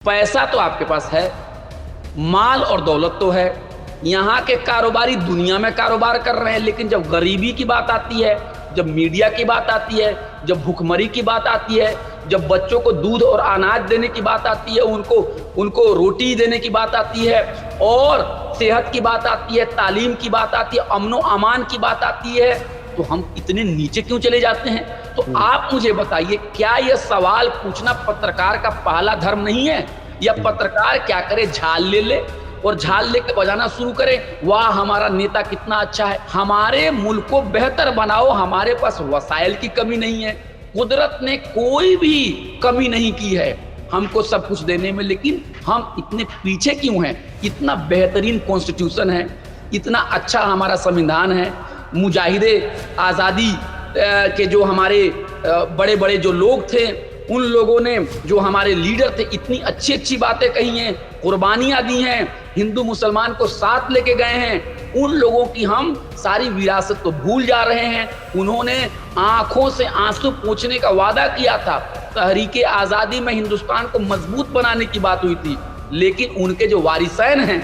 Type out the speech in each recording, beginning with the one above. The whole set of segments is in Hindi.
पैसा तो आपके पास है, माल और दौलत तो है। यहाँ के कारोबारी दुनिया में कारोबार कर रहे हैं, लेकिन जब गरीबी की बात आती है, जब मीडिया की बात आती है, जब भुखमरी की बात आती है, जब बच्चों को दूध और अनाज देने की बात आती है, उनको रोटी देने की बात आती है, और सेहत की बात आती है, तालीम की बात आती है, अमनो अमान की बात आती है, तो हम इतने नीचे क्यों चले जाते हैं? तो आप मुझे बताइए, क्या यह सवाल पूछना पत्रकार का पहला धर्म नहीं है? या पत्रकार क्या करे, झाल ले और झाल लेके बजाना शुरू करे, वाह हमारा नेता कितना अच्छा है। हमारे मुल्क को बेहतर बनाओ, हमारे पास वसाइल की कमी नहीं है, कुदरत ने कोई भी कमी नहीं की है हमको सब कुछ देने में, लेकिन हम इतने पीछे क्यों हैं? इतना बेहतरीन कॉन्स्टिट्यूशन है, इतना अच्छा हमारा संविधान है, मुजाहिदे आज़ादी के जो हमारे बड़े बड़े जो लोग थे, उन लोगों ने, जो हमारे लीडर थे, इतनी अच्छी अच्छी बातें कही हैं, कुर्बानियां दी हैं, हिंदू मुसलमान को साथ लेके गए हैं। उन लोगों की हम सारी विरासत को भूल जा रहे हैं। उन्होंने आंखों से आंसू पोंछने का वादा किया था। तहरीके आज़ादी में हिंदुस्तान को मजबूत बनाने की बात हुई थी, लेकिन उनके जो वारिसैन हैं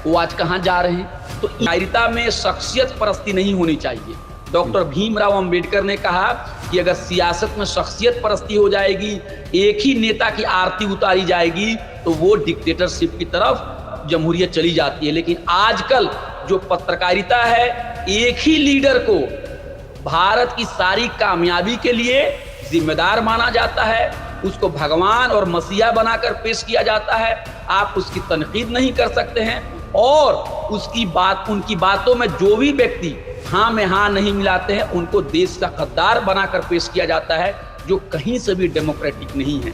वो आज कहाँ जा रहे हैं? तो नागरिकता में शख्सियत परस्ती नहीं होनी चाहिए। डॉक्टर भीमराव अंबेडकर ने कहा कि अगर सियासत में शख्सियत परस्ती हो जाएगी, एक ही नेता की आरती उतारी जाएगी, तो वो डिक्टेटरशिप की तरफ जमहूरियत चली जाती है। लेकिन आजकल जो पत्रकारिता है, एक ही लीडर को भारत की सारी कामयाबी के लिए जिम्मेदार माना जाता है, उसको भगवान और मसीहा बनाकर पेश किया जाता है। आप उसकी तनकीद नहीं कर सकते हैं, और उनकी बातों में जो भी व्यक्ति हाँ में हाँ नहीं मिलाते हैं, उनको देश का गद्दार बनाकर पेश किया जाता है, जो कहीं से भी डेमोक्रेटिक नहीं है।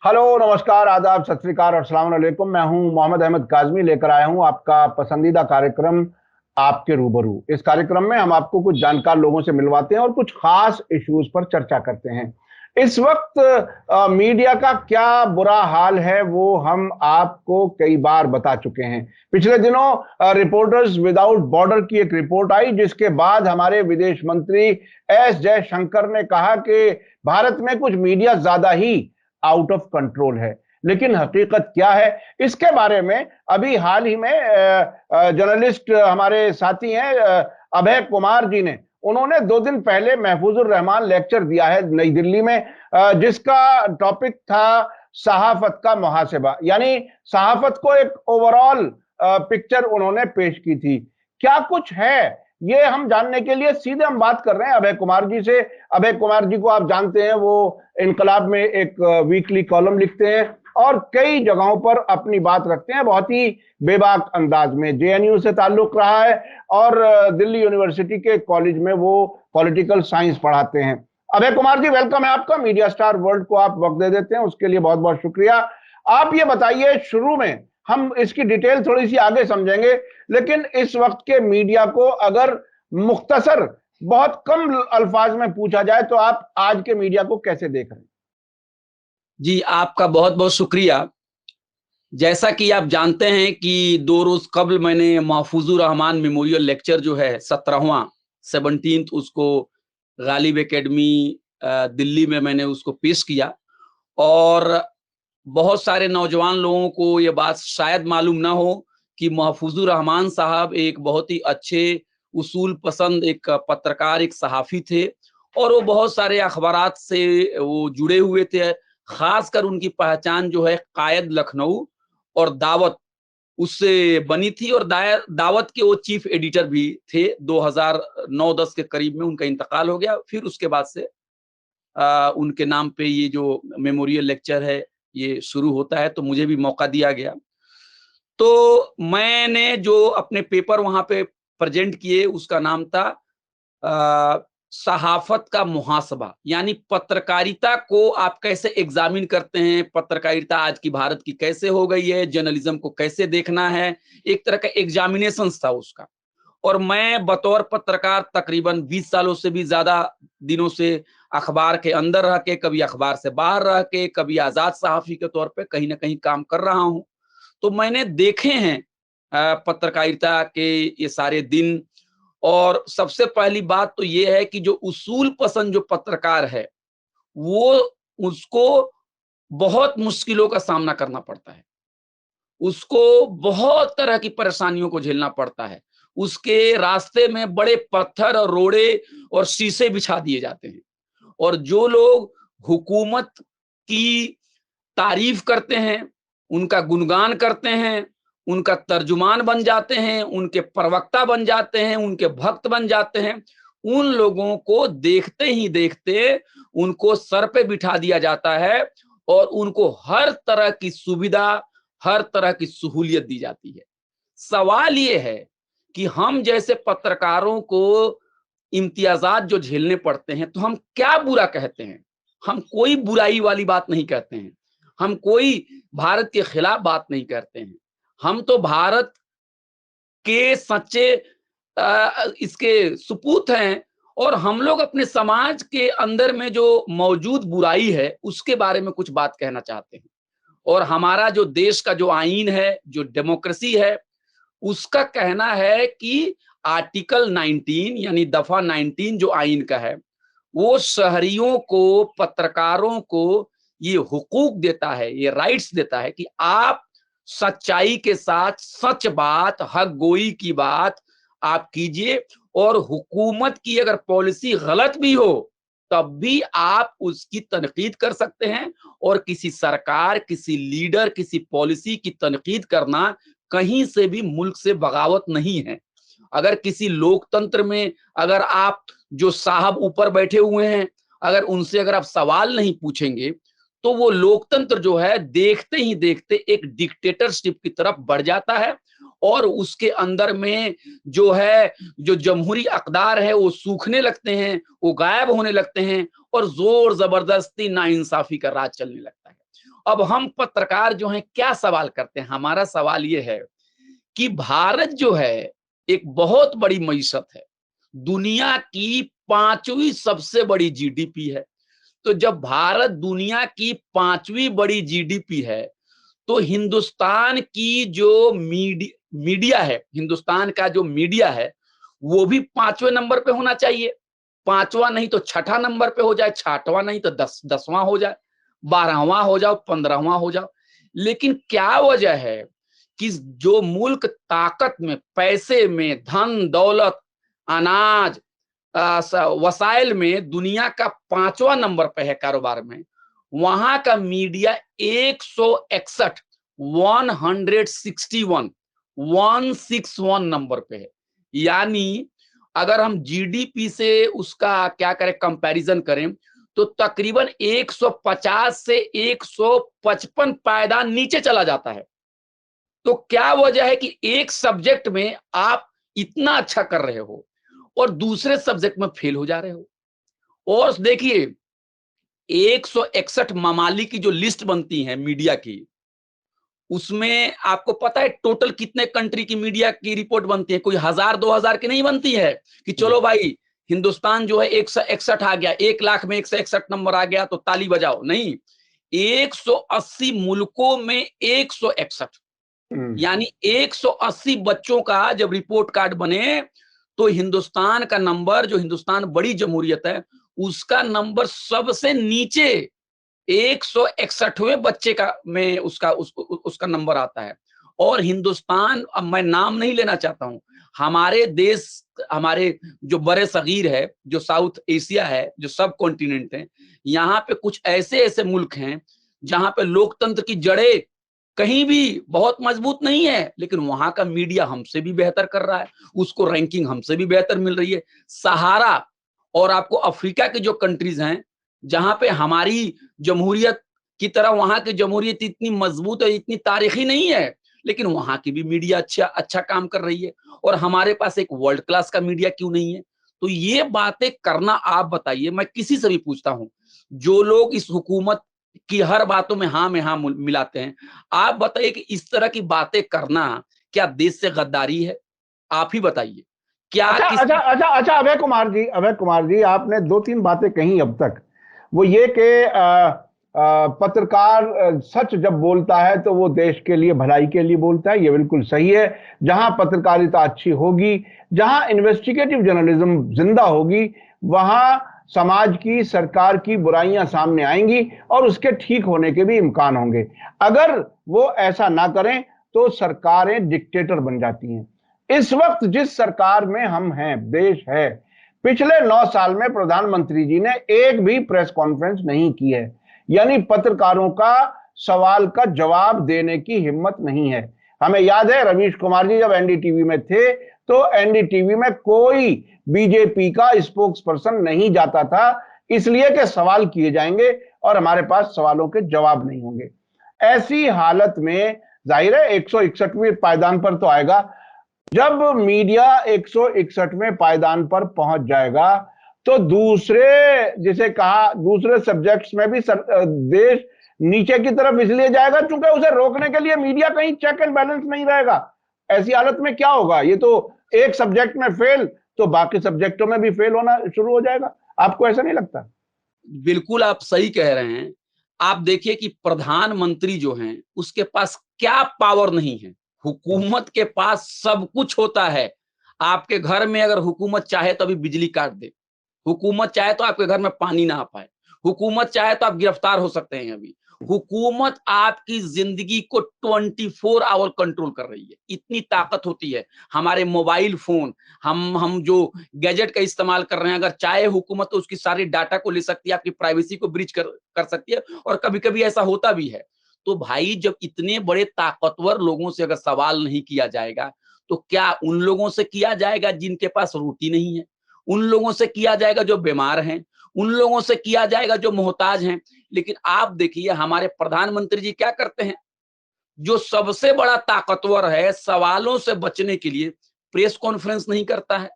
हेलो, नमस्कार, आदाब, सत श्री अकाल और अस्सलाम वालेकुम। मैं हूं मोहम्मद अहमद काज़मी, लेकर आया हूं आपका पसंदीदा कार्यक्रम आपके रूबरू। इस कार्यक्रम में हम आपको कुछ जानकार लोगों से मिलवाते हैं और कुछ खास इश्यूज पर चर्चा करते हैं। इस वक्त मीडिया का क्या बुरा हाल है वो हम आपको कई बार बता चुके हैं। पिछले दिनों रिपोर्टर्स विदाउट बॉर्डर की एक रिपोर्ट आई, जिसके बाद हमारे विदेश मंत्री एस जयशंकर ने कहा कि भारत में कुछ मीडिया ज्यादा ही आउट ऑफ कंट्रोल है। लेकिन हकीकत क्या है, इसके बारे में अभी हाल ही में जर्नलिस्ट हमारे साथी हैं अभय कुमार जी ने, उन्होंने 2 दिन पहले महफूजुर रहमान लेक्चर दिया है नई दिल्ली में, जिसका टॉपिक था सहाफत का मुहासिबा, यानी सहाफत को एक ओवरऑल पिक्चर उन्होंने पेश की थी। क्या कुछ है ये हम जानने के लिए सीधे हम बात कर रहे हैं अभय कुमार जी से। अभय कुमार जी को आप जानते हैं, वो इनकलाब में एक वीकली कॉलम लिखते हैं और कई जगहों पर अपनी बात रखते हैं, बहुत ही बेबाक अंदाज में। जेएनयू से ताल्लुक रहा है और दिल्ली यूनिवर्सिटी के कॉलेज में वो पॉलिटिकल साइंस पढ़ाते हैं। अभय कुमार जी, वेलकम है आपका। मीडिया स्टार वर्ल्ड को आप वक्त दे देते हैं, उसके लिए बहुत बहुत शुक्रिया। आप ये बताइए, शुरू में हम इसकी डिटेल थोड़ी सी आगे समझेंगे, लेकिन इस वक्त के मीडिया को अगर मुख्तसर बहुत कम अल्फाज में पूछा जाए तो आप आज के मीडिया को कैसे देख रहे हैं? जी, आपका बहुत बहुत शुक्रिया। जैसा कि आप जानते हैं कि 2 रोज कबल मैंने महफूजुर रहमान मेमोरियल लेक्चर जो है 17वां 17th उसको गालिब एकेडमी दिल्ली में मैंने उसको पेश किया, और बहुत सारे नौजवान लोगों को ये बात शायद मालूम ना हो कि महफूजुर रहमान साहब एक बहुत ही अच्छे उसूल पसंद एक पत्रकार, एक सहाफ़ी थे, और वो बहुत सारे अखबारात से वो जुड़े हुए थे। खासकर उनकी पहचान जो है कायद लखनऊ और दावत उससे बनी थी, और दावत के वो चीफ एडिटर भी थे। 2009-10 के करीब में उनका इंतकाल हो गया। फिर उसके बाद से उनके नाम पे ये जो मेमोरियल लेक्चर है ये शुरू होता है, तो मुझे भी मौका दिया गया। तो मैंने जो अपने पेपर वहां पे प्रेजेंट किए, उसका नाम था सहाफत का मुहासबा, यानी पत्रकारिता को आप कैसे एग्जामिन करते हैं, पत्रकारिता आज की भारत की कैसे हो गई है, जर्नलिज्म को कैसे देखना है, एक तरह का एग्जामिनेशन था उसका। और मैं बतौर पत्रकार तकरीबन 20 सालों से भी ज्यादा दिनों से अखबार के अंदर रह के, कभी अखबार से बाहर रह के, कभी आजाद सहाफी के तौर पे कहीं ना कहीं काम कर रहा हूं। तो मैंने देखे हैं पत्रकारिता के ये सारे दिन। और सबसे पहली बात तो ये है कि जो उसूल पसंद जो पत्रकार है, वो उसको बहुत मुश्किलों का सामना करना पड़ता है। उसको बहुत तरह की परेशानियों को झेलना पड़ता है। उसके रास्ते में बड़े पत्थर और रोड़े और शीशे बिछा दिए जाते हैं। और जो लोग हुकूमत की तारीफ करते हैं, उनका गुणगान करते हैं, उनका तर्जुमान बन जाते हैं, उनके प्रवक्ता बन जाते हैं, उनके भक्त बन जाते हैं, उन लोगों को देखते ही देखते उनको सर पे बिठा दिया जाता है और उनको हर तरह की सुविधा, हर तरह की सहूलियत दी जाती है। सवाल ये है कि हम जैसे पत्रकारों को इम्तियाजात जो झेलने पड़ते हैं, तो हम क्या बुरा कहते हैं? हम कोई बुराई वाली बात नहीं कहते हैं। हम कोई भारत के खिलाफ बात नहीं करते हैं। हम तो भारत के सच्चे इसके सुपूत हैं। और हम लोग अपने समाज के अंदर में जो मौजूद बुराई है, उसके बारे में कुछ बात कहना चाहते हैं। और हमारा जो देश का जो आईन है, जो डेमोक्रेसी है, उसका कहना है कि आर्टिकल 19 यानी दफा 19 जो आइन का है, वो शहरियों को, पत्रकारों को ये हुकूक देता है, ये राइट्स देता है कि आप सच्चाई के साथ सच बात, हक गोई की बात आप कीजिए। और हुकूमत की अगर पॉलिसी गलत भी हो, तब भी आप उसकी तनकीद कर सकते हैं। और किसी सरकार, किसी लीडर, किसी पॉलिसी की तनकीद करना कहीं से भी मुल्क से बगावत नहीं है। अगर किसी लोकतंत्र में अगर आप जो साहब ऊपर बैठे हुए हैं, अगर उनसे अगर आप सवाल नहीं पूछेंगे, तो वो लोकतंत्र जो है देखते ही देखते एक डिक्टेटरशिप की तरफ बढ़ जाता है। और उसके अंदर में जो है, जो जमहूरी अक़दार है, वो सूखने लगते हैं, वो गायब होने लगते हैं और जोर जबरदस्ती नाइंसाफी का राज चलने लगता है। अब हम पत्रकार जो हैं क्या सवाल करते हैं? हमारा सवाल ये है कि भारत जो है एक बहुत बड़ी मईशत है, दुनिया की 5वीं सबसे बड़ी जीडीपी है। तो जब भारत दुनिया की 5वीं बड़ी जीडीपी है, तो हिंदुस्तान की जो मीडिया है, हिंदुस्तान का जो मीडिया है, वो भी 5वें नंबर पे होना चाहिए। 5वां नहीं तो छठा नंबर पे हो जाए, 6वां नहीं तो 10वां हो जाए, 12वां हो जाओ, 15वां हो जाओ। लेकिन क्या वजह है कि जो मुल्क ताकत में, पैसे में, धन दौलत, अनाज, वसाइल में दुनिया का 5वां नंबर पे है कारोबार में, वहां का मीडिया 161 161 नंबर पे है। यानी अगर हम जीडीपी से उसका क्या करें, कंपैरिजन करें, तो तकरीबन 150 से 155 पायदान नीचे चला जाता है। तो क्या वजह है कि एक सब्जेक्ट में आप इतना अच्छा कर रहे हो और दूसरे सब्जेक्ट में फेल हो जा रहे हो? और देखिए, 161 ममालिक की जो लिस्ट बनती है मीडिया की, उसमें आपको पता है टोटल कितने कंट्री की मीडिया की रिपोर्ट बनती है? कोई 1000-2000 की नहीं बनती है कि चलो भाई हिंदुस्तान जो है 161 आ गया, 1 लाख में 161 नंबर आ गया तो ताली बजाओ। नहीं, 180 मुल्कों में 161, यानी 180 बच्चों का जब रिपोर्ट कार्ड बने, तो हिंदुस्तान का नंबर, जो हिंदुस्तान बड़ी जमहूरियत है, उसका नंबर सबसे नीचे 161वें बच्चे का में उसका नंबर आता है। और हिंदुस्तान, अब मैं नाम नहीं लेना चाहता हूं, हमारे देश, हमारे जो बड़े सगीर है, जो साउथ एशिया है, जो सब कॉन्टिनेंट है, यहाँ पे कुछ ऐसे ऐसे मुल्क हैं जहां पे लोकतंत्र की जड़ें कहीं भी बहुत मजबूत नहीं है, लेकिन वहां का मीडिया हमसे भी बेहतर कर रहा है, उसको रैंकिंग हमसे भी बेहतर मिल रही है। सहारा और आपको अफ्रीका के जो कंट्रीज हैं, जहां पे हमारी जमहूरियत की तरह वहां की जमहूरियत इतनी मजबूत है, इतनी तारीखी नहीं है, लेकिन वहां की भी मीडिया अच्छा अच्छा काम कर रही है। और हमारे पास एक वर्ल्ड क्लास का मीडिया क्यों नहीं है? तो ये बातें करना, आप बताइए, मैं किसी से भी पूछता हूं, जो लोग इस हुकूमत की हर बातों में हाँ मिलाते हैं, आप बताइए कि इस तरह की बातें करना क्या देश से गद्दारी है? आप ही बताइए। क्या अच्छा किसी अच्छा अच्छा अच्छा, अभय कुमार जी, आपने दो तीन बातें कही अब तक। वो ये कि पत्रकार सच जब बोलता है तो वो देश के लिए, भलाई के लिए बोलता है, ये बिल्कुल सही है। जहां पत्रकारिता अच्छी होगी, जहां इन्वेस्टिगेटिव जर्नलिज्म जिंदा होगी, वहां समाज की, सरकार की बुराइयां सामने आएंगी और उसके ठीक होने के भी इम्कान होंगे। अगर वो ऐसा ना करें तो सरकारें डिक्टेटर बन जाती हैं। इस वक्त जिस सरकार में हम हैं, देश है, पिछले 9 साल में प्रधानमंत्री जी ने एक भी प्रेस कॉन्फ्रेंस नहीं की है। यानी पत्रकारों का सवाल का जवाब देने की हिम्मत नहीं है। हमें याद है रवीश कुमार जी जब एनडीटीवी में थे तो एनडीटीवी में कोई बीजेपी का स्पोक्स पर्सन नहीं जाता था, इसलिए कि सवाल किए जाएंगे और हमारे पास सवालों के जवाब नहीं होंगे। ऐसी हालत में जाहिर है 161वें पायदान पर तो आएगा। जब मीडिया 161वें पायदान पर पहुंच जाएगा तो दूसरे, जिसे कहा, दूसरे सब्जेक्ट्स में भी देश नीचे की तरफ इसलिए जाएगा क्योंकि उसे रोकने के लिए मीडिया कहीं चेक एंड बैलेंस नहीं रहेगा। ऐसी हालत में क्या होगा, ये तो एक सब्जेक्ट में फेल तो बाकी सब्जेक्टों में भी फेल होना शुरू हो जाएगा। आपको ऐसा नहीं लगता? बिल्कुल आप सही कह रहे हैं। आप देखिए कि प्रधानमंत्री जो हैं उसके पास क्या पावर नहीं है। हुकूमत के पास सब कुछ होता है। आपके घर में अगर हुकूमत चाहे तो अभी बिजली काट दे, हुकूमत चाहे तो आपके घर में पानी ना आ पाए, हुकूमत चाहे तो आप गिरफ्तार हो सकते हैं अभी। हुकूमत आपकी जिंदगी को 24 आवर कंट्रोल कर रही है, इतनी ताकत होती है। हमारे मोबाइल फोन, हम जो गैजेट का इस्तेमाल कर रहे हैं, अगर चाहे हुकूमत तो उसकी सारी डाटा को ले सकती है, आपकी प्राइवेसी को ब्रीच कर सकती है, और कभी कभी ऐसा होता भी है। तो भाई जब इतने बड़े ताकतवर लोगों से अगर सवाल नहीं किया जाएगा तो क्या उन लोगों से किया जाएगा जिनके पास रोटी नहीं है, उन लोगों से किया जाएगा जो बीमार हैं, उन लोगों से किया जाएगा जो मोहताज हैं। लेकिन आप देखिए हमारे प्रधानमंत्री जी क्या करते हैं, जो सबसे बड़ा ताकतवर है, सवालों से बचने के लिए प्रेस कॉन्फ्रेंस नहीं करता है।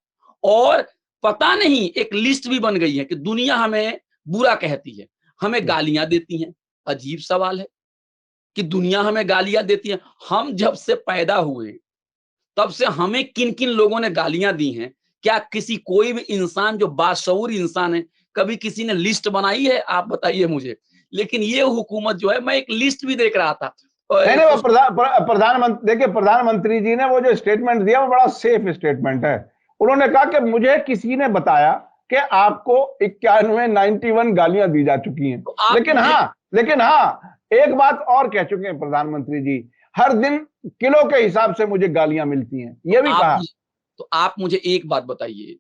और पता नहीं एक लिस्ट भी बन गई है कि दुनिया हमें बुरा कहती है, हमें गालियां देती हैं। अजीब सवाल है कि दुनिया हमें गालियां देती है। हम जब से पैदा हुए तब से हमें किन किन लोगों ने गालियां दी हैं? क्या किसी कोई भी इंसान जो बाशऊर इंसान है, कभी किसी ने लिस्ट बनाई है? आप बताइए मुझे। लेकिन ये हुकूमत जो है, मैं एक लिस्ट भी देख रहा था नहीं नहीं, वो उस प्रधानमंत्री, देखिए प्रधानमंत्री जी ने वो जो स्टेटमेंट दिया वो बड़ा सेफ स्टेटमेंट है। उन्होंने कहा कि मुझे किसी ने बताया कि आपको 91 गालियां दी जा चुकी हैं। तो आप लेकिन मुझे हाँ, लेकिन हाँ, एक बात और कह चुके हैं प्रधानमंत्री जी, हर दिन किलो के हिसाब से मुझे गालियां मिलती हैं, तो ये भी आप कहा। मुझे तो आप मुझे एक बात बताइए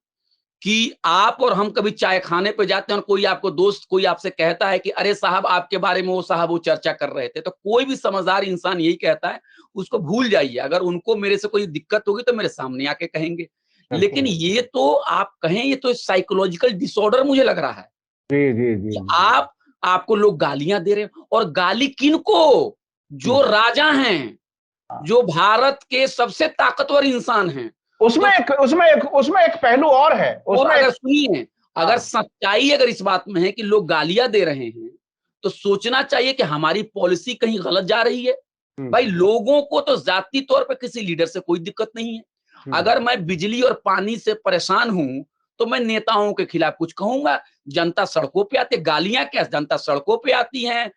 कि आप और हम कभी चाय खाने पे जाते हैं और कोई आपको दोस्त कोई आपसे कहता है कि अरे साहब आपके बारे में वो साहब वो चर्चा कर रहे थे, तो कोई भी समझदार इंसान यही कहता है उसको भूल जाइए। अगर उनको मेरे से कोई दिक्कत होगी तो मेरे सामने आके कहेंगे। बिल्कुल। लेकिन ये तो आप कहें, ये तो साइकोलॉजिकल डिसऑर्डर मुझे लग रहा है जी जी जी कि जी। आपको लोग गालियां दे रहे हैं, और गाली किनको? जो हम्म। राजा हैं, हाँ। जो भारत के सबसे ताकतवर इंसान हैं। उसमें तो एक पहलू और है, और उसमें अगर एक। सुनिए, अगर हाँ। सच्चाई अगर इस बात में है कि लोग गालियां दे रहे हैं, तो सोचना चाहिए कि हमारी पॉलिसी कहीं गलत जा रही है। भाई हम्म लोगों को तो जाती तौर पर किसी लीडर से कोई दिक्कत नहीं है। हम्म अगर मैं बिजली और पानी से परेशान हूं तो मैं नेताओं के खिलाफ कुछ कहूंगा। जनता सड़कों पे आती है, गालियां क्या, जनता सड़कों पे आती है।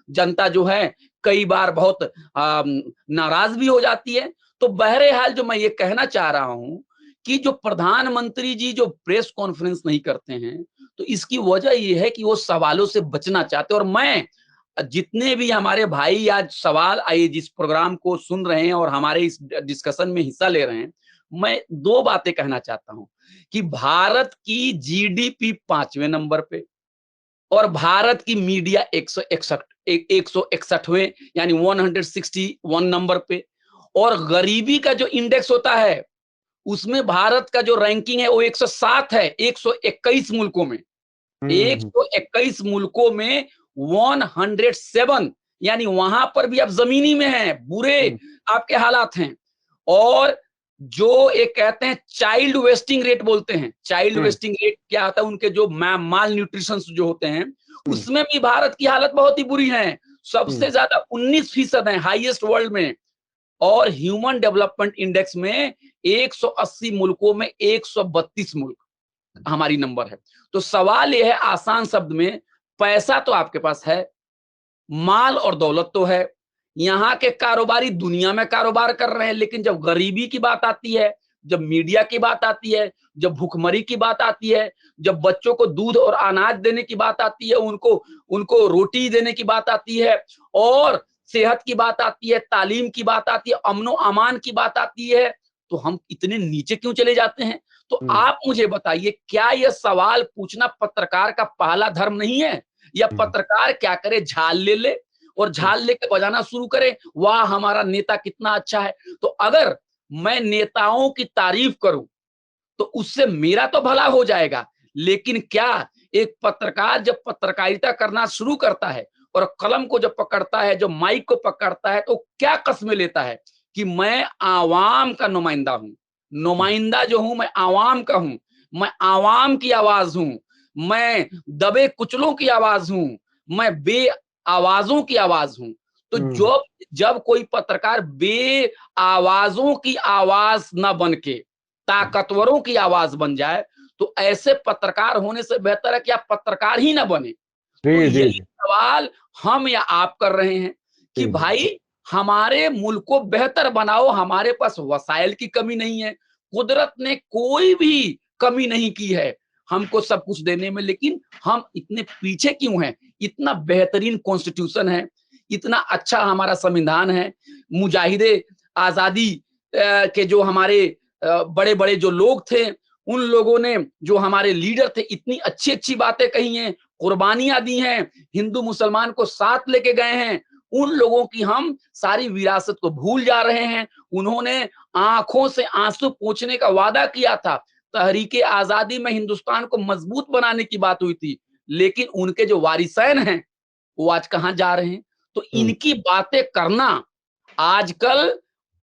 जनता जो है कई बार बहुत नाराज भी हो जाती है। तो बहरहाल जो मैं ये कहना चाह रहा हूं कि जो प्रधानमंत्री जी जो प्रेस कॉन्फ्रेंस नहीं करते हैं, तो इसकी वजह ये है कि वो सवालों से बचना चाहते हैं। और मैं, जितने भी हमारे भाई आज सवाल आए जिस प्रोग्राम को सुन रहे हैं और हमारे इस डिस्कशन में हिस्सा ले रहे हैं, मैं दो बातें कहना चाहता हूं कि भारत की जीडीपी 5वें नंबर पे, और भारत की मीडिया 161वें यानी 161 नंबर पे, और गरीबी का जो इंडेक्स होता है उसमें भारत का जो रैंकिंग है वो 107 है, 121 मुल्कों में। हम्म 121 मुल्कों में 107, यानी वहां पर भी आप जमीनी में हैं, बुरे हम्म आपके हालात हैं। और जो एक कहते हैं चाइल्ड वेस्टिंग रेट बोलते हैं, चाइल्ड हम्म वेस्टिंग रेट क्या होता है, उनके जो माल न्यूट्रिशन जो होते हैं, हम्म उसमें भी भारत की हालत बहुत ही बुरी है। हम्म सबसे ज्यादा 19% है, हाईएस्ट वर्ल्ड में। और ह्यूमन डेवलपमेंट इंडेक्स में 180 मुल्कों में 132 मुल्क हमारी नंबर है। तो सवाल यह है आसान शब्द में, पैसा तो आपके पास है, माल और दौलत तो है, यहाँ के कारोबारी दुनिया में कारोबार कर रहे हैं, लेकिन जब गरीबी की बात आती है, जब मीडिया की बात आती है, जब भूखमरी की बात आती है, जब बच्चों को दूध और अनाज देने की बात आती है, उनको उनको रोटी देने की बात आती है, और सेहत की बात आती है, तालीम की बात आती है, अमनो अमान की बात आती है, तो हम इतने नीचे क्यों चले जाते हैं? तो आप मुझे बताइए, क्या यह सवाल पूछना पत्रकार का पहला धर्म नहीं है? या पत्रकार क्या करे, झाल ले ले और झाल लेके बजाना शुरू करे, वाह हमारा नेता कितना अच्छा है। तो अगर मैं नेताओं की तारीफ करूं तो उससे मेरा तो भला हो जाएगा, लेकिन क्या एक पत्रकार जब पत्रकारिता करना शुरू करता है और कलम को जब पकड़ता है, जो माइक को पकड़ता है, तो क्या कस्में लेता है कि मैं आवाम का नुमाइंदा हूं, नुमाइंदा जो हूं मैं आवाम का हूं, मैं आवाम की आवाज हूं, मैं दबे कुचलों की आवाज हूं, मैं बे आवाजों की आवाज हूं। तो जब जब कोई पत्रकार बे आवाजों की आवाज न बन के ताकतवरों की आवाज बन जाए, तो ऐसे पत्रकार होने से बेहतर है कि आप पत्रकार ही ना बने। तो यही सवाल हम या आप कर रहे हैं कि भाई हमारे मुल्क को बेहतर बनाओ, हमारे पास वसाइल की कमी नहीं है, कुदरत ने कोई भी कमी नहीं की है हमको सब कुछ देने में, लेकिन हम इतने पीछे क्यों हैं? इतना बेहतरीन कॉन्स्टिट्यूशन है, इतना अच्छा हमारा संविधान है, मुजाहिदे आजादी के जो हमारे बड़े बड़े जो लोग थे, उन लोगों ने, जो हमारे लीडर थे, इतनी अच्छी अच्छी बातें कही हैं, कुर्बानियां दी हैं, हिंदू मुसलमान को साथ लेके गए हैं, उन लोगों की हम सारी विरासत को भूल जा रहे हैं। उन्होंने आंखों से आंसू पोंछने का वादा किया था, तहरीके आजादी में हिंदुस्तान को मजबूत बनाने की बात हुई थी, लेकिन उनके जो वारिसैन हैं वो आज कहां जा रहे हैं? तो इनकी बातें करना, आजकल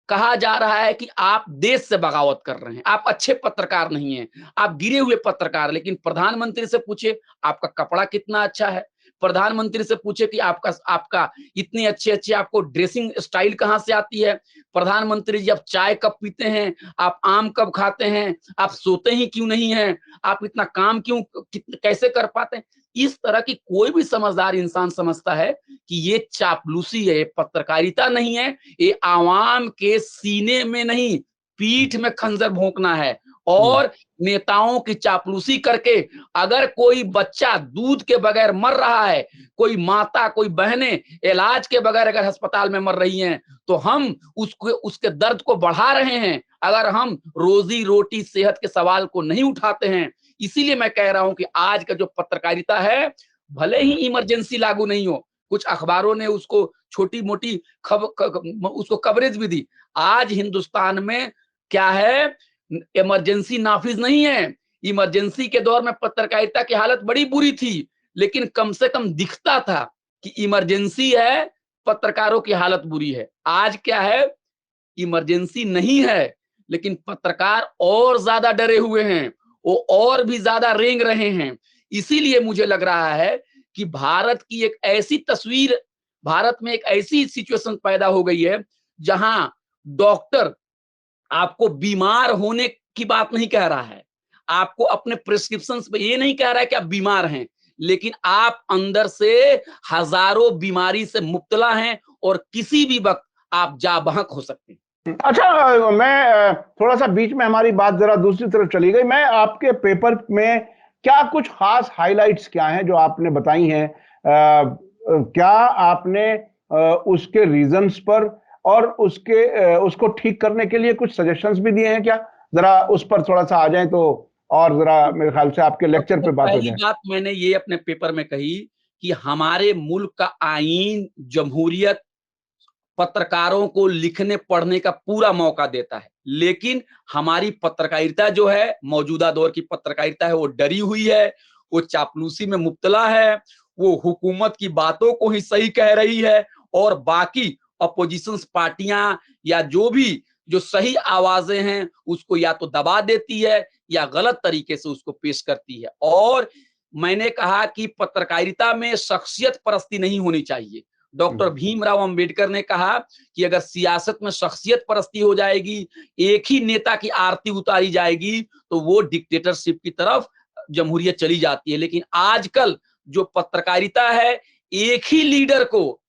कहा जा रहा है कि आप देश से बगावत कर रहे हैं, आप अच्छे पत्रकार नहीं हैं, आप गिरे हुए पत्रकार। लेकिन प्रधानमंत्री से पूछे आपका कपड़ा कितना अच्छा है, प्रधानमंत्री से पूछे कि आपका आपका इतने अच्छे अच्छे आपको ड्रेसिंग स्टाइल कहां से आती है, प्रधानमंत्री जी आप चाय कब पीते हैं, आप आम कब खाते हैं, आप सोते ही क्यों नहीं हैं, आप इतना काम क्यों कैसे कर पाते हैं? इस तरह की कोई भी समझदार इंसान समझता है कि ये चापलूसी है, ये पत्रकारिता नहीं है, ये आवाम के सीने में नहीं पीठ में खंजर भोंकना है। और नेताओं की चापलूसी करके अगर कोई बच्चा दूध के बगैर मर रहा है, कोई माता, कोई बहनें इलाज के बगैर अगर अस्पताल में मर रही हैं, तो हम उसके दर्द को बढ़ा रहे हैं, अगर हम रोजी रोटी सेहत के सवाल को नहीं उठाते हैं। इसीलिए मैं कह रहा हूं कि आज का जो पत्रकारिता है, भले ही इमरजेंसी लागू नहीं हो, कुछ अखबारों ने उसको छोटी मोटी उसको कवरेज भी दी। आज हिंदुस्तान में क्या है, इमरजेंसी नाफिज नहीं है। इमरजेंसी के दौर में पत्रकारिता की हालत बड़ी बुरी थी, लेकिन कम से कम दिखता था कि इमरजेंसी है, पत्रकारों की हालत बुरी है। आज क्या है, इमरजेंसी नहीं है, लेकिन पत्रकार और ज्यादा डरे हुए हैं, वो और भी ज्यादा रेंग रहे हैं। इसीलिए मुझे लग रहा है कि भारत की एक ऐसी तस्वीर, भारत में एक ऐसी सिचुएशन पैदा हो गई है जहां डॉक्टर आपको बीमार होने की बात नहीं कह रहा है, आपको अपने प्रिस्क्रिप्शंस पे ये नहीं कह रहा है कि आप बीमार हैं, लेकिन आप अंदर से हजारों बीमारी से मुब्तला हैं और किसी भी वक्त आप जा बहक हो सकते हैं। अच्छा, मैं थोड़ा सा बीच में हमारी बात जरा दूसरी तरफ चली गई। मैं आपके पेपर में क्या कुछ खास हाइलाइट्स क्या हैं जो आपने बताई हैं, क्या आपने उसके रीजंस पर और उसको ठीक करने के लिए कुछ सजेशंस भी दिए हैं क्या? जरा उस पर थोड़ा सा आ जाएं तो और जरा मेरे ख्याल से आपके लेक्चर पे बात हो जाए। पहली बात मैंने ये अपने पेपर में कही कि हमारे मुल्क का आईन, जमहूरियत पत्रकारों को लिखने पढ़ने का पूरा मौका देता है, लेकिन हमारी पत्रकारिता जो है, मौजूदा दौर की पत्रकारिता है, वो डरी हुई है, वो चापलूसी में मुब्तला है, वो हुकूमत की बातों को ही सही कह रही है और बाकी अपोजिशन पार्टियां या जो सही आवाजें हैं उसको या तो दबा देती है या गलत तरीके से उसको पेश करती है। और मैंने कहा कि पत्रकारिता में शख्सियत परस्ती नहीं होनी चाहिए, डॉक्टर भीमराव अंबेडकर ने कहा कि अगर सियासत में शख्सियत परस्ती हो जाएगी, एक ही नेता की आरती उतारी जाएगी, तो वो डिक्टेटरशिप की तरफ जमहूरियत चली जाती है। लेकिन आजकल जो पत्रकारिता है, एक ही लीडर को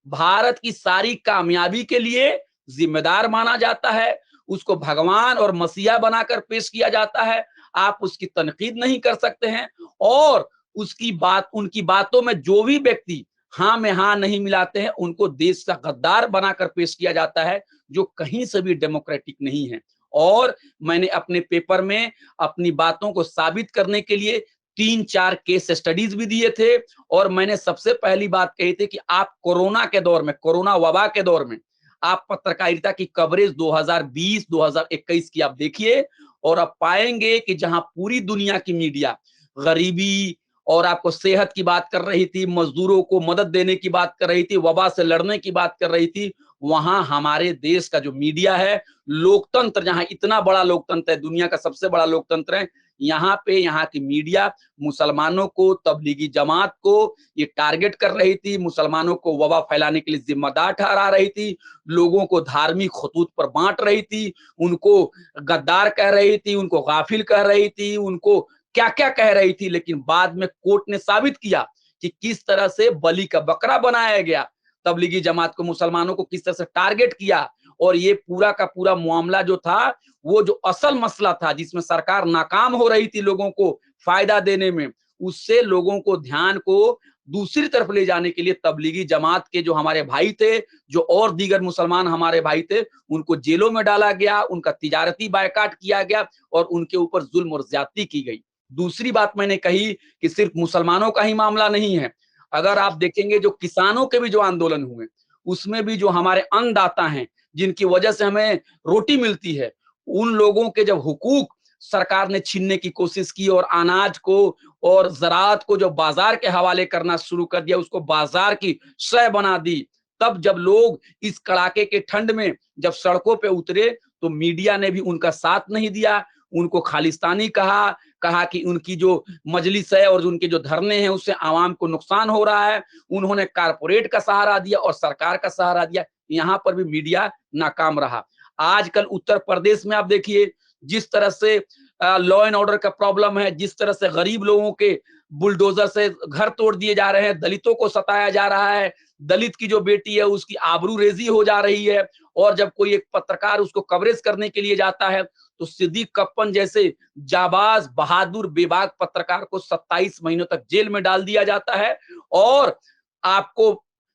भारत की सारी कामयाबी के लिए जिम्मेदार माना जाता है, उसको भगवान और मसीहा बनाकर पेश किया जाता है। आप उसकी तनकीद नहीं कर सकते हैं, और उनकी बातों में जो भी व्यक्ति हाँ में हाँ नहीं मिलाते हैं, उनको देश का गद्दार बनाकर पेश किया जाता है, जो कहीं से भी डेमोक्रेटिक नहीं है। और मैंने अपने पेपर में अपनी बातों को साबित करने के लिए 3-4 केस स्टडीज भी दिए थे, और मैंने सबसे पहली बात कही थी कि आप कोरोना के दौर में, कोरोना वबा के दौर में, आप पत्रकारिता की कवरेज 2020-2021 की आप देखिए, और आप पाएंगे कि जहां पूरी दुनिया की मीडिया गरीबी और आपको सेहत की बात कर रही थी, मजदूरों को मदद देने की बात कर रही थी, वबा से लड़ने की बात कर रही थी, वहां हमारे देश का जो मीडिया है, लोकतंत्र, जहां इतना बड़ा लोकतंत्र है, दुनिया का सबसे बड़ा लोकतंत्र है, यहाँ पे यहाँ की मीडिया मुसलमानों को, तबलीगी जमात को ये टारगेट कर रही थी, मुसलमानों को वबा फैलाने के लिए जिम्मेदार ठहरा रही थी, लोगों को धार्मिक खतूत पर बांट रही थी, उनको गद्दार कह रही थी, उनको गाफिल कह रही थी, उनको क्या क्या कह रही थी। लेकिन बाद में कोर्ट ने साबित किया कि किस तरह से बलि का बकरा बनाया गया, तबलीगी जमात को, मुसलमानों को किस तरह से टारगेट किया, और ये पूरा का पूरा मामला जो था, वो जो असल मसला था, जिसमें सरकार नाकाम हो रही थी लोगों को फायदा देने में, उससे लोगों को ध्यान को दूसरी तरफ ले जाने के लिए तबलीगी जमात के जो हमारे भाई थे, जो और दीगर मुसलमान हमारे भाई थे, उनको जेलों में डाला गया, उनका तिजारती बायकाट किया गया, और उनके ऊपर जुल्म और ज्यादती की गई। दूसरी बात मैंने कही कि सिर्फ मुसलमानों का ही मामला नहीं है। अगर आप देखेंगे जो किसानों के भी जो आंदोलन हुए, उसमें भी जो हमारे अन्नदाता हैं, जिनकी वजह से हमें रोटी मिलती है, उन लोगों के जब हुकूक सरकार ने छीनने की कोशिश की, और अनाज को और ज़राअत को जो बाजार के हवाले करना शुरू कर दिया, उसको बाजार की शय बना दी, तब जब लोग इस कड़ाके के ठंड में जब सड़कों पे उतरे, तो मीडिया ने भी उनका साथ नहीं दिया, उनको खालिस्तानी कहा कि उनकी जो मजलिस है और उनके जो धरने हैं, उससे आवाम को नुकसान हो रहा है। उन्होंने कारपोरेट का सहारा दिया और सरकार का सहारा दिया। यहाँ पर भी मीडिया नाकाम रहा। आजकल उत्तर प्रदेश में आप देखिए, जिस तरह से लॉ एंड ऑर्डर का प्रॉब्लम है, जिस तरह से गरीब लोगों के बुलडोजर से घर तोड़ दिए जा रहे हैं, दलितों को सताया जा रहा है, दलित की जो बेटी है उसकी आबरूरेजी हो जा रही है, और जब कोई एक पत्रकार उसको कवरेज करने के लिए जाता है, तो सिद्दीक कप्पन जैसे जाबाज, बहादुर, बेबाक पत्रकार को 27 महीनों तक जेल में डाल दिया जाता है, और आपको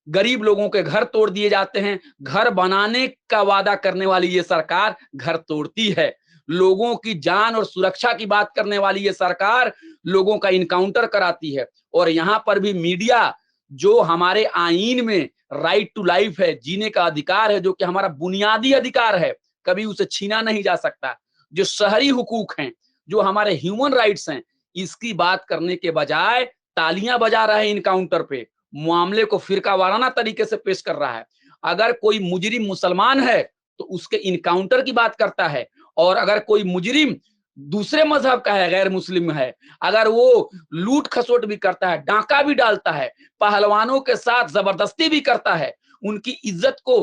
गरीब लोगों के घर तोड़ दिए जाते हैं। घर बनाने का वादा करने वाली ये सरकार घर तोड़ती है। लोगों की जान और सुरक्षा की बात करने वाली ये सरकार लोगों का इनकाउंटर कराती है। और यहाँ पर भी मीडिया, जो हमारे आईन में राइट टू लाइफ है, जीने का अधिकार है, जो कि हमारा बुनियादी अधिकार है, कभी उसे छीना नहीं जा सकता, जो शहरी हुकूक हैं, जो हमारे ह्यूमन राइट्स हैं, इसकी बात करने के बजाय तालियां बजा रहा है इनकाउंटर पे, मामले को फिरका वाराना तरीके से पेश कर रहा है। अगर कोई मुजरिम मुसलमान है तो उसके इनकाउंटर की बात करता है, और अगर कोई मुजरिम दूसरे मजहब का है, गैर मुस्लिम है, अगर वो लूट खसोट भी करता है, डांका भी डालता है, पहलवानों के साथ जबरदस्ती भी करता है, उनकी इज्जत को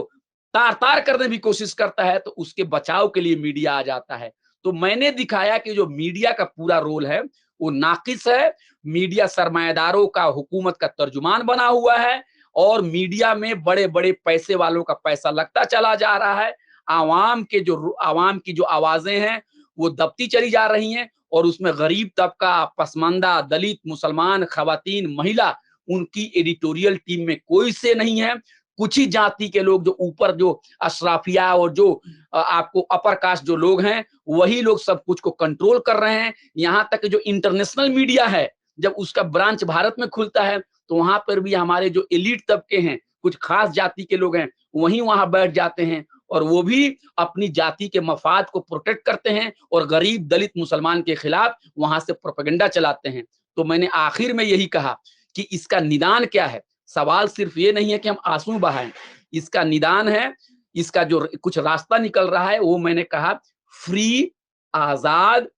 तार तार करने की कोशिश करता है, तो उसके बचाव के लिए मीडिया आ जाता है। तो मैंने दिखाया कि जो मीडिया का पूरा रोल है वो नाकिस है। मीडिया सरमायादारों का, हुकूमत का तर्जुमान बना हुआ है, और मीडिया में बड़े बड़े पैसे वालों का पैसा लगता चला जा रहा है। आवाम की जो आवाजें हैं वो दबती चली जा रही हैं, और उसमें गरीब तबका, पसमानदा, दलित, मुसलमान, खवातीन, महिला, उनकी एडिटोरियल टीम में कोई से नहीं है। कुछ ही जाति के लोग, जो ऊपर जो अशराफिया और जो आपको अपर कास्ट जो लोग हैं, वही लोग सब कुछ को कंट्रोल कर रहे हैं। यहाँ तक जो इंटरनेशनल मीडिया है, जब उसका ब्रांच भारत में खुलता है, तो वहां पर भी हमारे जो एलिट तबके हैं, कुछ खास जाति के लोग हैं, वहीं वहां बैठ जाते हैं, और वो भी अपनी जाति के मफाद को प्रोटेक्ट करते हैं, और गरीब, दलित, मुसलमान के खिलाफ वहां से प्रोपेगेंडा चलाते हैं। तो मैंने आखिर में यही कहा कि इसका निदान क्या है। सवाल सिर्फ ये नहीं है कि हम आंसू बहाएं, इसका निदान है, इसका जो कुछ रास्ता निकल रहा है, वो मैंने कहा फ्री, आजाद,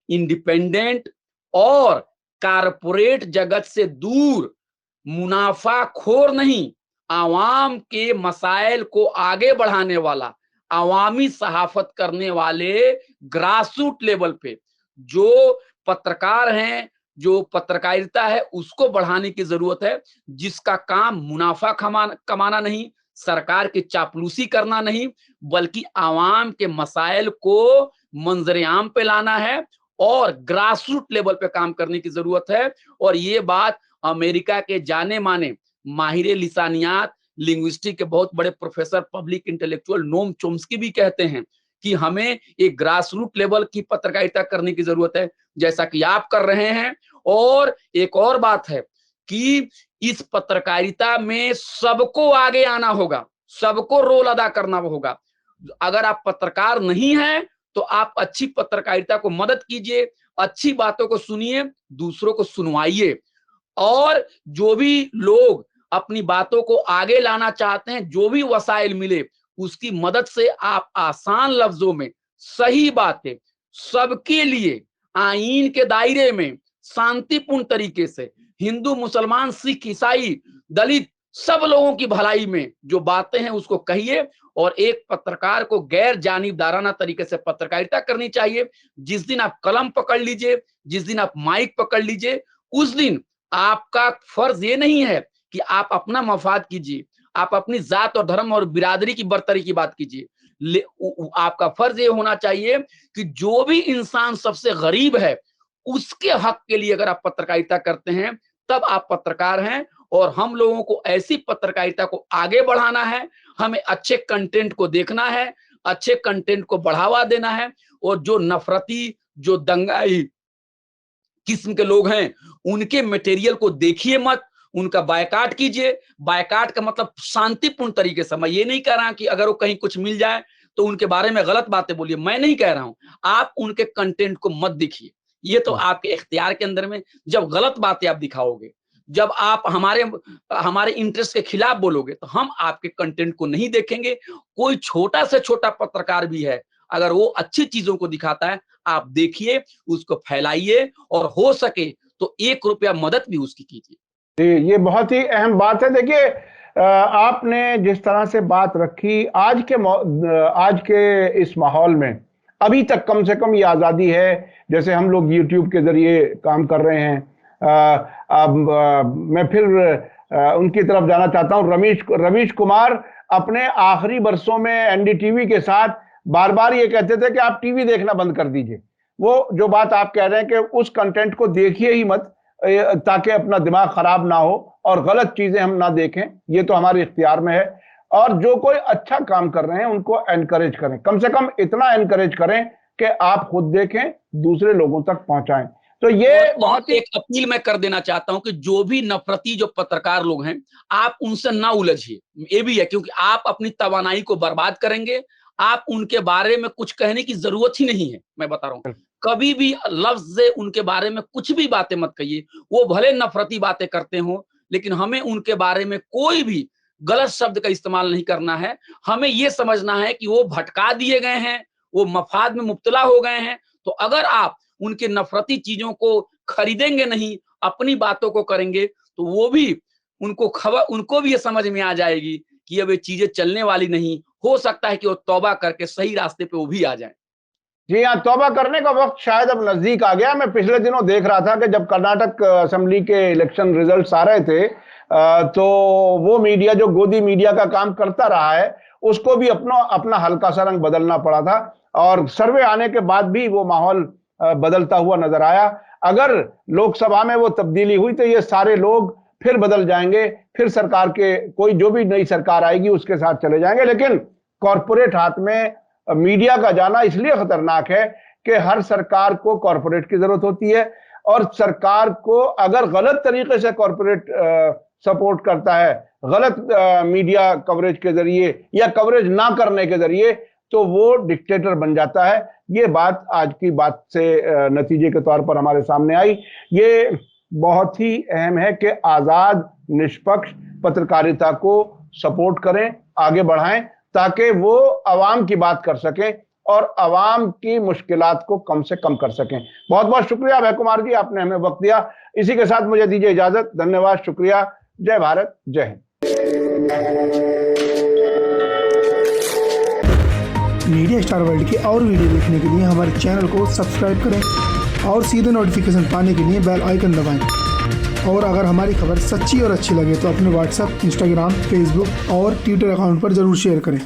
इंडिपेंडेंट और कारपोरेट जगत से दूर, मुनाफाखोर नहीं, आवाम के मसाइल को आगे बढ़ाने वाला, अवामी सहाफत करने वाले ग्रासरूट लेवल पे जो पत्रकार हैं, जो पत्रकारिता है, उसको बढ़ाने की जरूरत है, जिसका काम मुनाफा कमाना नहीं, सरकार की चापलूसी करना नहीं, बल्कि आवाम के मसाइल को मंजरेआम पे लाना है और ग्रासरूट लेवल पे काम करने की जरूरत है। और ये बात अमेरिका के जाने माने माहिर लिसानियात, लिंग्विस्टिक के बहुत बड़े प्रोफेसर, पब्लिक इंटेलेक्चुअल नोम चोम्स्की भी कहते हैं कि हमें एक ग्रासरूट लेवल की पत्रकारिता करने की जरूरत है, जैसा कि आप कर रहे हैं। और एक और बात है कि इस पत्रकारिता में सबको आगे आना होगा, सबको रोल अदा करना होगा। अगर आप पत्रकार नहीं हैं तो आप अच्छी पत्रकारिता को मदद कीजिए, अच्छी बातों को सुनिए, दूसरों को सुनवाइए। और जो भी लोग अपनी बातों को आगे लाना चाहते हैं, जो भी वसाइल मिले, उसकी मदद से आप आसान लफ्जों में सही बातें सबके लिए आईन के दायरे में शांतिपूर्ण तरीके से, हिंदू, मुसलमान, सिख, ईसाई, दलित, सब लोगों की भलाई में जो बातें हैं उसको कहिए। और एक पत्रकार को गैर जानिबदाराना तरीके से पत्रकारिता करनी चाहिए। जिस दिन आप कलम पकड़ लीजिए, जिस दिन आप माइक पकड़ लीजिए, उस दिन आपका फर्ज ये नहीं है कि आप अपना मफाद कीजिए, आप अपनी जात और धर्म और बिरादरी की बर्तरी की बात कीजिए। आपका फर्ज ये होना चाहिए कि जो भी इंसान सबसे गरीब है, उसके हक के लिए अगर आप पत्रकारिता करते हैं, तब आप पत्रकार हैं। और हम लोगों को ऐसी पत्रकारिता को आगे बढ़ाना है, हमें अच्छे कंटेंट को देखना है, अच्छे कंटेंट को बढ़ावा देना है। और जो नफरती, जो दंगाई किस्म के लोग हैं, उनके मटेरियल को देखिए मत, उनका बायकाट कीजिए। बायकाट का मतलब शांतिपूर्ण तरीके से। मैं ये नहीं कह रहा कि अगर वो कहीं कुछ मिल जाए तो उनके बारे में गलत बातें बोलिए, मैं नहीं कह रहा हूं। आप उनके कंटेंट को मत देखिए, ये तो आपके इख्तियार के अंदर में। जब गलत बातें आप दिखाओगे, जब आप हमारे इंटरेस्ट के खिलाफ बोलोगे, तो हम आपके कंटेंट को नहीं देखेंगे। कोई छोटा से छोटा पत्रकार भी है, अगर वो अच्छी चीजों को दिखाता है, आप देखिए, उसको फैलाइए, और हो सके तो 1 रुपया मदद भी उसकी कीजिए। ये बहुत ही अहम बात है। देखिए, आपने जिस तरह से बात रखी, आज के इस माहौल में अभी तक कम से कम ये आज़ादी है। जैसे हम लोग यूट्यूब के जरिए काम कर रहे हैं। अब मैं फिर उनकी तरफ जाना चाहता हूं। रवीश कुमार अपने आखिरी बरसों में एनडीटीवी के साथ बार बार ये कहते थे कि आप टीवी देखना बंद कर दीजिए। वो जो बात आप कह रहे हैं कि उस कंटेंट को देखिए ही मत, ताकि अपना दिमाग खराब ना हो और गलत चीजें हम ना देखें, ये तो हमारे इख्तियार में है। और जो कोई अच्छा काम कर रहे हैं उनको एनकरेज करें, कम से कम इतना एनकरेज करें कि आप खुद देखें, दूसरे लोगों तक पहुंचाएं। तो ये बहुत ही एक अपील मैं कर देना चाहता हूं कि जो भी नफरती जो पत्रकार लोग हैं, आप उनसे ना उलझिए। ये भी है, क्योंकि आप अपनी तवानाई को बर्बाद करेंगे। आप उनके बारे में कुछ कहने की जरूरत ही नहीं है। मैं बता रहा हूं, कभी भी लफ्ज से उनके बारे में कुछ भी बातें मत कहिए। वो भले नफरती बातें करते हो, लेकिन हमें उनके बारे में कोई भी गलत शब्द का इस्तेमाल नहीं करना है। हमें यह समझना है कि वो भटका दिए गए हैं, वो मफाद में मुब्तला हो गए हैं। तो अगर आप उनके नफरती चीजों को खरीदेंगे नहीं, अपनी बातों को करेंगे, तो वो भी उनको भी ये समझ में आ जाएगी कि अब ये चीजें चलने वाली नहीं। हो सकता है कि वो तौबा करके सही रास्ते पे वो भी आ जाए। जी हाँ, तौबा करने का वक्त शायद अब नजदीक आ गया। मैं पिछले दिनों देख रहा था कि जब कर्नाटक असेंबली के इलेक्शन रिजल्ट्स आ रहे थे, तो वो मीडिया जो गोदी मीडिया का काम करता रहा है, उसको भी अपना हल्का सा रंग बदलना पड़ा था। और सर्वे आने के बाद भी वो माहौल बदलता हुआ नजर आया। अगर लोकसभा में वो तब्दीली हुई तो ये सारे लोग फिर बदल जाएंगे, फिर सरकार के कोई जो भी नई सरकार आएगी उसके साथ चले जाएंगे। लेकिन कॉरपोरेट हाथ में मीडिया का जाना इसलिए खतरनाक है कि हर सरकार को कॉरपोरेट की जरूरत होती है, और सरकार को अगर गलत तरीके से कॉरपोरेट सपोर्ट करता है, गलत मीडिया कवरेज के जरिए या कवरेज ना करने के जरिए, तो वो डिक्टेटर बन जाता है। ये बात आज की बात से नतीजे के तौर पर हमारे सामने आई। ये बहुत ही अहम है कि आजाद निष्पक्ष पत्रकारिता को सपोर्ट करें, आगे बढ़ाएं, ताकि वो अवाम की बात कर सकें और अवाम की मुश्किलात को कम से कम कर सकें। बहुत बहुत शुक्रिया अभय कुमार जी, आपने हमें वक्त दिया। इसी के साथ मुझे दीजिए इजाजत। धन्यवाद, शुक्रिया। जय भारत, जय हिंद। मीडिया स्टार वर्ल्ड के और वीडियो देखने के लिए हमारे चैनल को सब्सक्राइब करें और सीधे नोटिफिकेशन पाने के लिए बेल आइकन दबाएं। और अगर हमारी खबर सच्ची और अच्छी लगे तो अपने व्हाट्सएप, इंस्टाग्राम, फेसबुक और ट्विटर अकाउंट पर ज़रूर शेयर करें।